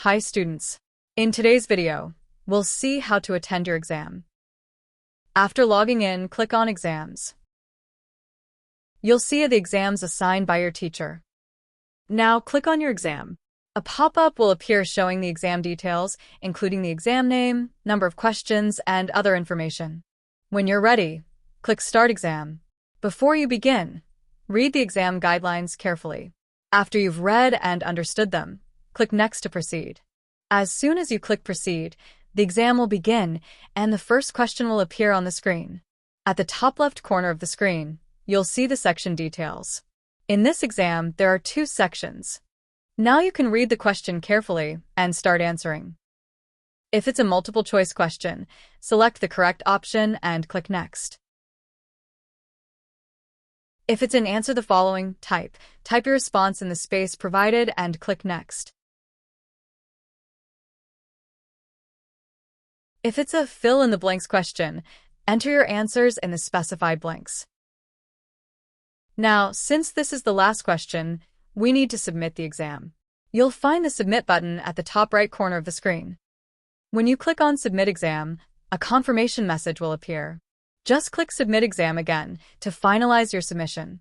Hi students. In today's video, we'll see how to attend your exam. After logging in, click on Exams. You'll see the exams assigned by your teacher. Now click on your exam. A pop-up will appear showing the exam details, including the exam name, number of questions, and other information. When you're ready, click Start Exam. Before you begin, read the exam guidelines carefully. After you've read and understood them, click Next to proceed. As soon as you click Proceed, the exam will begin and the first question will appear on the screen. At the top left corner of the screen, you'll see the section details. In this exam, there are 2 sections. Now you can read the question carefully and start answering. If it's a multiple choice question, select the correct option and click Next. If it's an answer the following, type your response in the space provided and click Next. If it's a fill in the blanks question, enter your answers in the specified blanks. Now, since this is the last question, we need to submit the exam. You'll find the Submit button at the top right corner of the screen. When you click on Submit Exam, a confirmation message will appear. Just click Submit Exam again to finalize your submission.